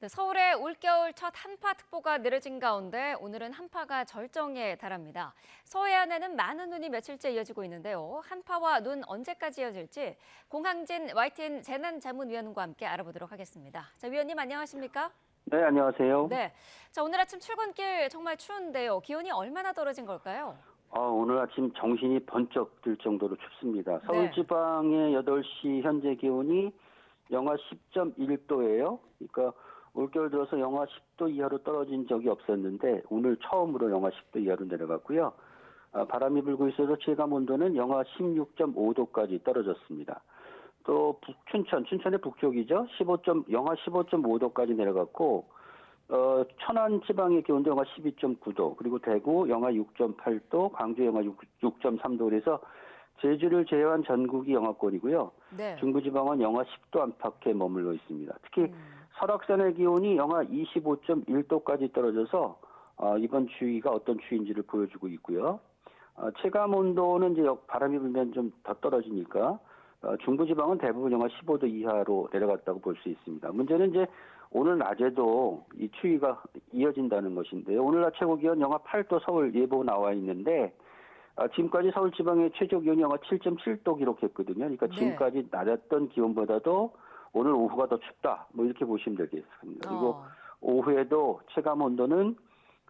네, 서울의 올겨울 첫 한파특보가 내려진 가운데 오늘은 한파가 절정에 달합니다. 서해안에는 많은 눈이 며칠째 이어지고 있는데요. 한파와 눈 언제까지 이어질지 공항진 YTN 재난자문위원과 함께 알아보도록 하겠습니다. 자, 위원님 안녕하십니까? 네, 안녕하세요. 네. 자, 오늘 아침 출근길 정말 추운데요. 기온이 얼마나 떨어진 걸까요? 오늘 아침 정신이 번쩍 들 정도로 춥습니다. 서울 네. 지방의 8시 현재 기온이 영하 10.1도예요. 그러니까 올겨울 들어서 영하 10도 이하로 떨어진 적이 없었는데 오늘 처음으로 영하 10도 이하로 내려갔고요. 바람이 불고 있어서 체감 온도는 영하 16.5도까지 떨어졌습니다. 또 춘천의 북쪽이죠. 영하 15.5도까지 내려갔고 천안 지방의 기온도 영하 12.9도, 그리고 대구 영하 6.8도, 광주 영하 6.3도, 그래서 제주를 제외한 전국이 영하권이고요. 네. 중부지방은 영하 10도 안팎에 머물러 있습니다. 특히 설악산의 기온이 영하 25.1도까지 떨어져서 이번 추위가 어떤 추위인지를 보여주고 있고요. 체감 온도는 이제 바람이 불면 좀 더 떨어지니까 중부지방은 대부분 영하 15도 이하로 내려갔다고 볼 수 있습니다. 문제는 이제 오늘 낮에도 이 추위가 이어진다는 것인데요. 오늘 낮 최고 기온 영하 8도 서울 예보 나와 있는데 지금까지 서울 지방의 최저 기온이 영하 7.7도 기록했거든요. 그러니까 네. 지금까지 낮았던 기온보다도 오늘 오후가 더 춥다. 뭐 이렇게 보시면 되겠습니다. 그리고 오후에도 체감 온도는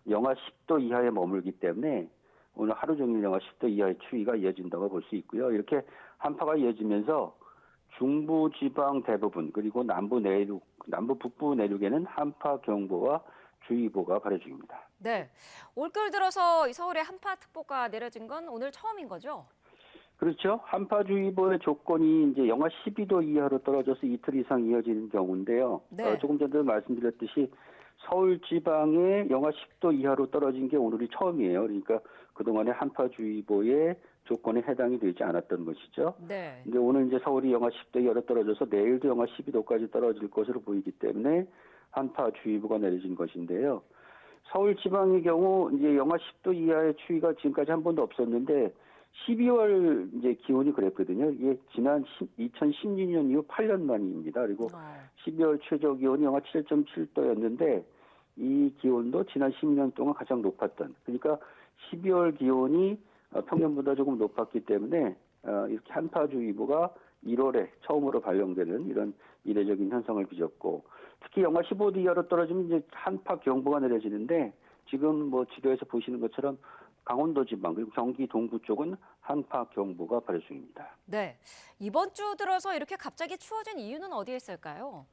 영하 10도 이하에 머물기 때문에 오늘 하루 종일 영하 10도 이하의 추위가 이어진다고 볼 수 있고요. 이렇게 한파가 이어지면서 중부 지방 대부분 그리고 남부 북부 내륙에는 한파 경보와 주의보가 발효 중입니다. 네. 올겨울 들어서 이 서울에 한파특보가 내려진 건 오늘 처음인 거죠? 그렇죠. 한파주의보의 조건이 이제 영하 12도 이하로 떨어져서 이틀 이상 이어지는 경우인데요. 네. 조금 전에 말씀드렸듯이 서울 지방에 영하 10도 이하로 떨어진 게 오늘이 처음이에요. 그러니까 그동안에 한파주의보의 조건에 해당이 되지 않았던 것이죠. 네. 근데 오늘 이제 서울이 영하 10도 이하로 떨어져서 내일도 영하 12도까지 떨어질 것으로 보이기 때문에 한파주의보가 내려진 것인데요. 서울 지방의 경우 이제 영하 10도 이하의 추위가 지금까지 한 번도 없었는데 12월 이제 기온이 그랬거든요. 이게 지난 2016년 이후 8년 만입니다. 그리고 12월 최저 기온이 영하 7.7도였는데 이 기온도 지난 10년 동안 가장 높았던. 그러니까 12월 기온이 평년보다 조금 높았기 때문에 이렇게 한파주의보가 1월에 처음으로 발령되는 이런 이례적인 현상을 빚었고, 특히 영하 15도 이하로 떨어지면 이제 한파 경보가 내려지는데 지금 뭐 지도에서 보시는 것처럼 강원도 지방 그리고 경기 동부 쪽은 한파 경보가 발효 중입니다. 네. 이번 주 들어서 이렇게 갑자기 추워진 이유는 어디에 있을까요?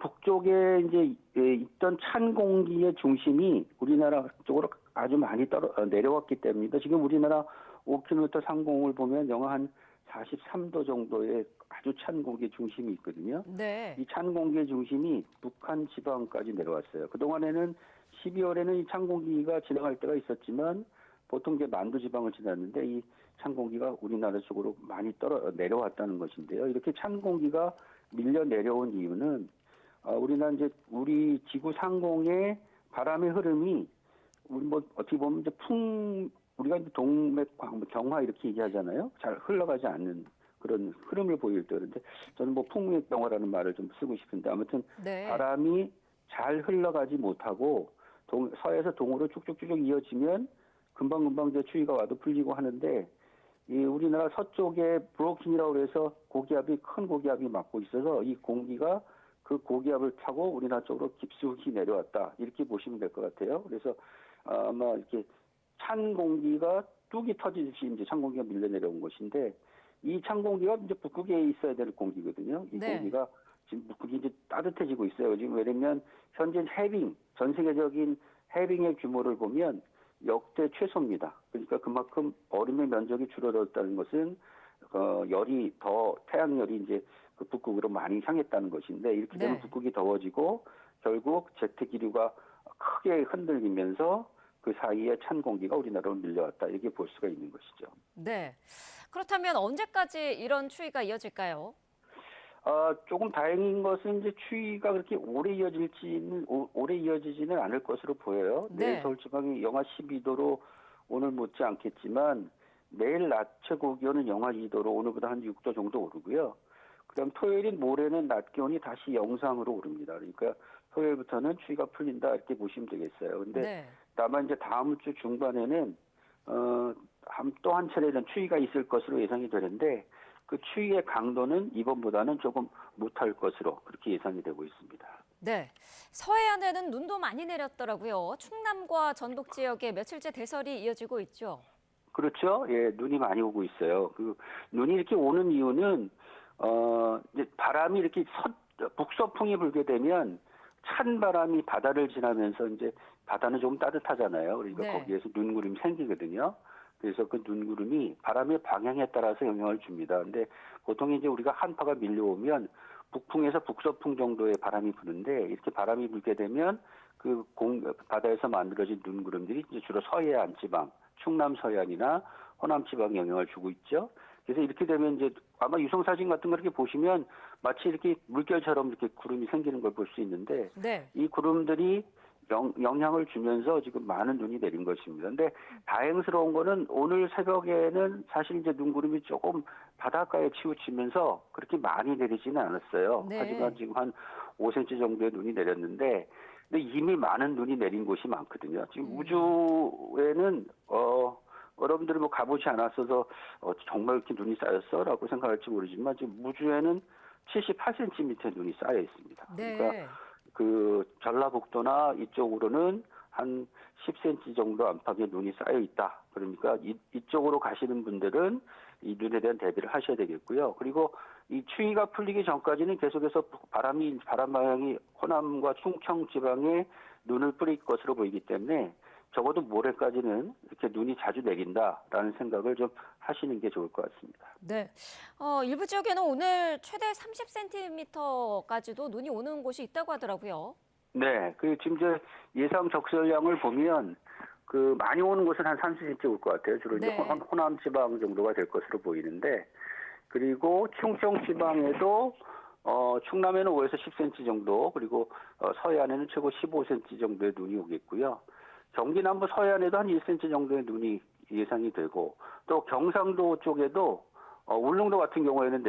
북쪽에 이제 있던 찬 공기의 중심이 우리나라 쪽으로 아주 많이 내려왔기 때문입니다. 지금 우리나라 5km 상공을 보면 영하 한 43도 정도의 아주 찬 공기의 중심이 있거든요. 네. 이 찬 공기의 중심이 북한 지방까지 내려왔어요. 그동안에는 12월에는 이 찬 공기가 지나갈 때가 있었지만 보통 이제 만두 지방을 지났는데 이 찬 공기가 우리나라 쪽으로 많이 내려왔다는 것인데요. 이렇게 찬 공기가 밀려 내려온 이유는 우리나라 이제 우리 지구 상공의 바람의 흐름이 우리 뭐 어떻게 보면 이제 우리가 이제 동맥 경화 이렇게 얘기하잖아요. 잘 흘러가지 않는 그런 흐름을 보일 때. 그런데 저는 뭐 풍맥 경화라는 말을 좀 쓰고 싶은데 아무튼 네. 바람이 잘 흘러가지 못하고 서에서 동으로 쭉쭉쭉 이어지면 금방금방 이제 추위가 와도 풀리고 하는데 이 우리나라 서쪽에 브로킨이라고 해서 큰 고기압이 막고 있어서 이 공기가 그 고기압을 타고 우리나라 쪽으로 깊숙이 내려왔다. 이렇게 보시면 될 것 같아요. 그래서 아마 이렇게 찬 공기가 뚝이 터지듯이 이제 찬 공기가 밀려 내려온 것인데 이 찬 공기가 이제 북극에 있어야 될 공기거든요. 이 네. 공기가 지금 북극이 이제 따뜻해지고 있어요. 지금 왜냐면 현재 전 세계적인 해빙의 규모를 보면 역대 최소입니다. 그러니까 그만큼 얼음의 면적이 줄어들었다는 것은 태양열이 이제 그 북극으로 많이 향했다는 것인데 이렇게 되면 네. 북극이 더워지고 결국 제트 기류가 크게 흔들리면서 그 사이에 찬 공기가 우리나라로 밀려왔다 이렇게 볼 수가 있는 것이죠. 네. 그렇다면 언제까지 이런 추위가 이어질까요? 조금 다행인 것은 이제 추위가 그렇게 오래 이어지지는 않을 것으로 보여요. 네. 내일 서울 지방이 영하 12도로 오늘 못지 않겠지만 내일 낮 최고 기온은 영하 2도로 오늘보다 한 6도 정도 오르고요. 그다음 토요일인 모레는 낮 기온이 다시 영상으로 오릅니다. 그러니까 토요일부터는 추위가 풀린다 이렇게 보시면 되겠어요. 근데 네. 다만 이제 다음 주 중반에는 또 한 차례는 추위가 있을 것으로 예상이 되는데 그 추위의 강도는 이번보다는 조금 못할 것으로 그렇게 예상이 되고 있습니다. 네. 서해안에는 눈도 많이 내렸더라고요. 충남과 전북 지역에 며칠째 대설이 이어지고 있죠. 그렇죠. 예, 눈이 많이 오고 있어요. 그 눈이 이렇게 오는 이유는 이제 바람이 이렇게 북서풍이 불게 되면 찬 바람이 바다를 지나면서 이제 바다는 조금 따뜻하잖아요. 그러니까 네. 거기에서 눈구름이 생기거든요. 그래서 그 눈구름이 바람의 방향에 따라서 영향을 줍니다. 근데 보통 이제 우리가 한파가 밀려오면 북풍에서 북서풍 정도의 바람이 부는데 이렇게 바람이 불게 되면 바다에서 만들어진 눈구름들이 이제 주로 서해안 지방, 충남 서해안이나 호남 지방에 영향을 주고 있죠. 그래서 이렇게 되면 이제 아마 유성 사진 같은 거 이렇게 보시면 마치 이렇게 물결처럼 이렇게 구름이 생기는 걸 볼 수 있는데 네. 이 구름들이 영향을 주면서 지금 많은 눈이 내린 것입니다. 근데 다행스러운 거는 오늘 새벽에는 사실 이제 눈구름이 조금 바닷가에 치우치면서 그렇게 많이 내리지는 않았어요. 네. 하지만 지금 한 5cm 정도의 눈이 내렸는데 근데 이미 많은 눈이 내린 곳이 많거든요. 지금 우주에는 여러분들이 뭐 가보지 않았어서 정말 이렇게 눈이 쌓였어라고 생각할지 모르지만 지금 우주에는 78cm의 눈이 쌓여 있습니다. 네. 그러니까 그 전라북도나 이쪽으로는 한 10cm 정도 안팎의 눈이 쌓여 있다. 그러니까 이쪽으로 가시는 분들은 이 눈에 대한 대비를 하셔야 되겠고요. 그리고 이 추위가 풀리기 전까지는 계속해서 바람 방향이 호남과 충청 지방에 눈을 뿌릴 것으로 보이기 때문에 적어도 모레까지는 이렇게 눈이 자주 내린다라는 생각을 좀 하시는 게 좋을 것 같습니다. 네. 일부 지역에는 오늘 최대 30cm까지도 눈이 오는 곳이 있다고 하더라고요. 네, 그 지금 이제 예상 적설량을 보면 그 많이 오는 곳은 한 30cm 올 것 같아요. 주로 이제 네. 호남 지방 정도가 될 것으로 보이는데 그리고 충청 지방에도 충남에는 5에서 10cm 정도 그리고 서해안에는 최고 15cm 정도의 눈이 오겠고요. 경기 남부 서해안에도 한 1cm 정도의 눈이 예상이 되고 또 경상도 쪽에도 울릉도 같은 경우에는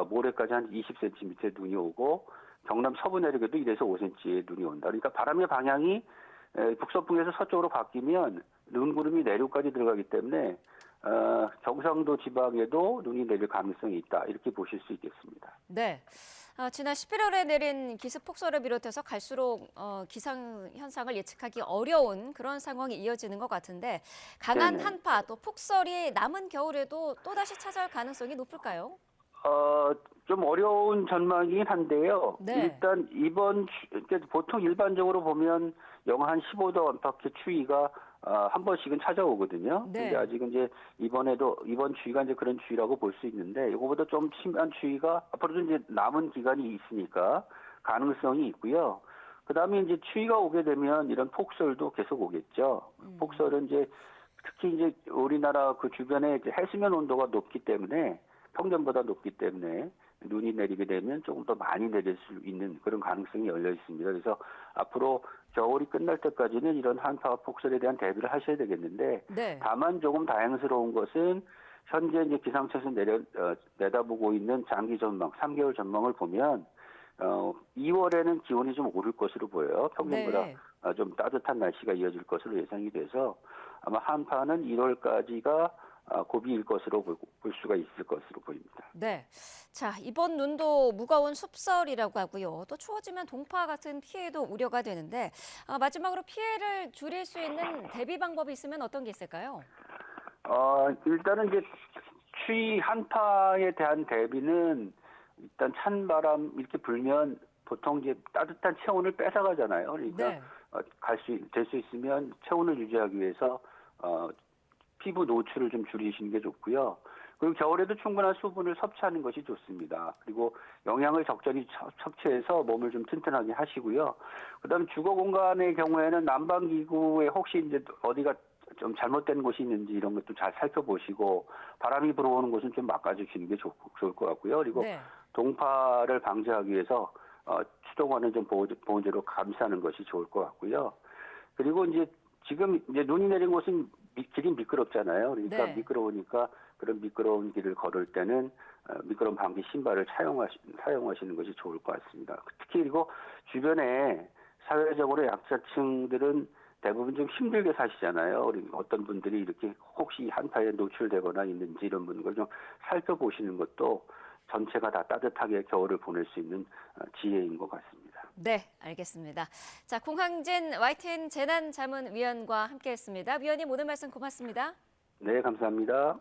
모레까지 한 20cm의 눈이 오고 경남 서부 내륙에도 1에서 5cm의 눈이 온다. 그러니까 바람의 방향이 북서풍에서 서쪽으로 바뀌면 눈구름이 내륙까지 들어가기 때문에 경상도 지방에도 눈이 내릴 가능성이 있다. 이렇게 보실 수 있겠습니다. 네. 지난 11월에 내린 기습 폭설을 비롯해서 갈수록 기상 현상을 예측하기 어려운 그런 상황이 이어지는 것 같은데 강한 네네. 한파 또 폭설이 남은 겨울에도 또다시 찾아올 가능성이 높을까요? 좀 어려운 전망이긴 한데요. 네. 일단 그러니까 보통 일반적으로 보면 영하 한 15도 안팎의 추위가 한 번씩은 찾아오거든요. 네. 근데 아직은 이제 이번 추위가 이제 그런 추위라고 볼 수 있는데 이거보다 좀 심한 추위가 앞으로도 이제 남은 기간이 있으니까 가능성이 있고요. 그다음에 이제 추위가 오게 되면 이런 폭설도 계속 오겠죠. 폭설은 이제 특히 이제 우리나라 그 주변에 이제 해수면 온도가 높기 때문에 평년보다 높기 때문에 눈이 내리게 되면 조금 더 많이 내릴 수 있는 그런 가능성이 열려 있습니다. 그래서 앞으로 겨울이 끝날 때까지는 이런 한파와 폭설에 대한 대비를 하셔야 되겠는데 네. 다만 조금 다행스러운 것은 현재 이제 기상청에서 내다보고 있는 장기 전망, 3개월 전망을 보면 2월에는 기온이 좀 오를 것으로 보여요. 평년보다 네. 좀 따뜻한 날씨가 이어질 것으로 예상이 돼서 아마 한파는 1월까지가 고비일 것으로 볼 수가 있을 것으로 보입니다. 네. 자, 이번 눈도 무거운 숲설이라고 하고요. 또 추워지면 동파 같은 피해도 우려가 되는데 마지막으로 피해를 줄일 수 있는 대비 방법이 있으면 어떤 게 있을까요? 일단은 이제 한파에 대한 대비는 일단 찬바람 이렇게 불면 보통 이제 따뜻한 체온을 뺏어가잖아요. 그러니까 네. 될 수 있으면 체온을 유지하기 위해서 피부 노출을 좀 줄이시는 게 좋고요. 그리고 겨울에도 충분한 수분을 섭취하는 것이 좋습니다. 그리고 영양을 적절히 섭취해서 몸을 좀 튼튼하게 하시고요. 그다음 주거 공간의 경우에는 난방 기구에 혹시 이제 어디가 좀 잘못된 곳이 있는지 이런 것도 잘 살펴보시고 바람이 불어오는 곳은 좀 막아주시는 게 좋을 것 같고요. 그리고 네. 동파를 방지하기 위해서 추동화는 좀 보온재로 감싸는 것이 좋을 것 같고요. 그리고 이제 지금 이제 눈이 내린 곳은 길이 미끄럽잖아요. 그러니까 네. 미끄러우니까 그런 미끄러운 길을 걸을 때는 미끄럼 방지 신발을 사용하시는 것이 좋을 것 같습니다. 특히 그리고 주변에 사회적으로 약자층들은 대부분 좀 힘들게 사시잖아요. 우리 어떤 분들이 이렇게 혹시 한파에 노출되거나 있는지 이런 분들 좀 살펴보시는 것도 전체가 다 따뜻하게 겨울을 보낼 수 있는 지혜인 것 같습니다. 네, 알겠습니다. 자, 공항진 YTN 재난자문위원과 함께했습니다. 위원님 오늘 말씀 고맙습니다. 네, 감사합니다.